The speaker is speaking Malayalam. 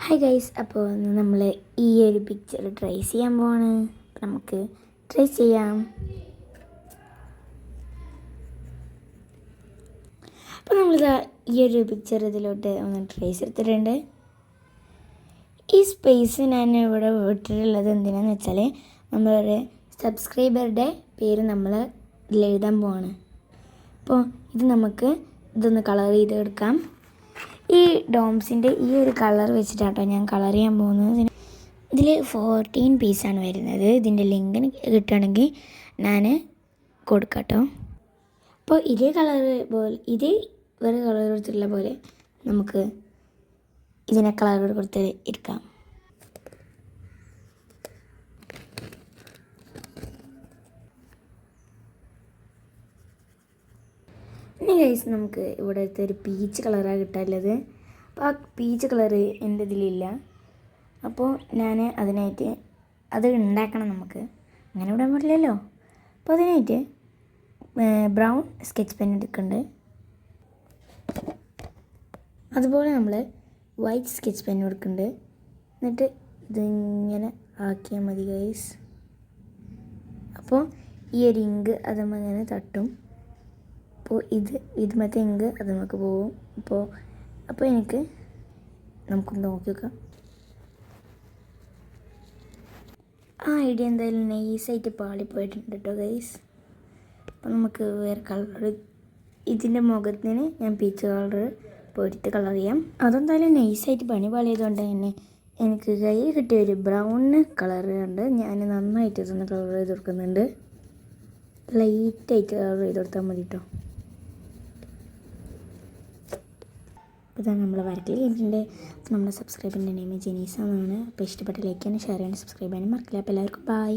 ഹായ് ഗൈസ്, അപ്പോൾ നമ്മൾ ഈ ഒരു പിക്ചർ ട്രേസ് ചെയ്യാൻ പോവാണ്. നമുക്ക് ട്രേസ് ചെയ്യാം. അപ്പോൾ നമ്മളിതാ ഈ ഒരു പിക്ചർ ഇതിലോട്ട് ഒന്ന് ട്രേസ് എടുത്തിട്ടുണ്ട്. ഈ സ്പേസ് ഞാൻ ഇവിടെ വിട്ടിട്ടുള്ളത് എന്തിനാന്ന് വെച്ചാൽ നമ്മളൊരു സബ്സ്ക്രൈബറുടെ പേര് നമ്മൾ ഇതിൽ എഴുതാൻ പോവാണ്. അപ്പോൾ ഇത് നമുക്ക് ഇതൊന്ന് കളർ ചെയ്തെടുക്കാം. ഈ ഡോംസിൻ്റെ ഈ ഒരു കളർ വെച്ചിട്ടാട്ടോ ഞാൻ കളർ ചെയ്യാൻ പോകുന്നത്. ഇതിൽ 14 പീസാണ് വരുന്നത്. ഇതിൻ്റെ ലിങ്കിന് കിട്ടുകയാണെങ്കിൽ ഞാൻ കൊടുക്കാം കേട്ടോ. അപ്പോൾ ഇതേ കളർ പോലെ ഇതേ വേറെ കളർ കൊടുത്തിട്ടുള്ള പോലെ നമുക്ക് ഇതിനെ കളർ കൊടുത്ത് ഇരിക്കാം. ഇനി ഗൈസ് നമുക്ക് ഇവിടുത്തെ ഒരു പീച്ച് കളറാണ് കിട്ടാനുള്ളത്. അപ്പോൾ ആ പീച്ച് കളറ് എൻ്റെ ഇതിലില്ല. അപ്പോൾ ഞാൻ അതിനായിട്ട് അത് ഉണ്ടാക്കണം. നമുക്ക് അങ്ങനെ വിടാൻ പറ്റില്ലല്ലോ. അപ്പോൾ അതിനായിട്ട് ബ്രൗൺ സ്കെച്ച് പെൻ എടുക്കുന്നുണ്ട്. അതുപോലെ നമ്മൾ വൈറ്റ് സ്കെച്ച് പെൻ എടുക്കുന്നുണ്ട്. എന്നിട്ട് ഇതിങ്ങനെ ആക്കിയാൽ മതി ഗൈസ്. അപ്പോൾ ഈ ഒരു ഇങ്ക് അതങ്ങനെ തട്ടും. അപ്പോൾ ഇതുമത്തെ ഇങ്ക് അത് നമുക്ക് പോകും. അപ്പോൾ നമുക്കൊന്ന് നോക്കി നോക്കാം. ആ ഐഡിയ എന്തായാലും നൈസായിട്ട് പാളിപ്പോയിട്ടുണ്ട് കേട്ടോ ഗൈസ്. അപ്പോൾ നമുക്ക് വേറെ കളർ ഇതിൻ്റെ മുഖത്തിന് ഞാൻ പീച്ച് കളർ പൊരിത്ത് കളർ ചെയ്യാം. അതെന്തായാലും നൈസായിട്ട് പണി പാളിയതുകൊണ്ട് തന്നെ എനിക്ക് കൈ കിട്ടിയ ഒരു ബ്രൗൺ കളർ ഉണ്ട്. ഞാൻ നന്നായിട്ട് ഇതൊന്ന് കളർ ചെയ്ത് കൊടുക്കുന്നുണ്ട്. ലൈറ്റായിട്ട് കളർ ചെയ്ത് കൊടുത്താൽ മതി കേട്ടോ. അപ്പോൾ ഇതാണ് നമ്മൾ വരക്കൽ കഴിഞ്ഞിട്ടുണ്ട്. നമ്മുടെ സബ്സ്ക്രൈബറിൻ്റെ നെയിം ജെനീസ എന്നാണ്. അപ്പോൾ ഇഷ്ടപ്പെട്ട ലൈക്ക് ചെയ്യാനും ഷെയർ ചെയ്യാനും സബ്സ്ക്രൈബ് ചെയ്യാനും മറക്കില്ല. അപ്പോൾ എല്ലാവർക്കും ബൈ.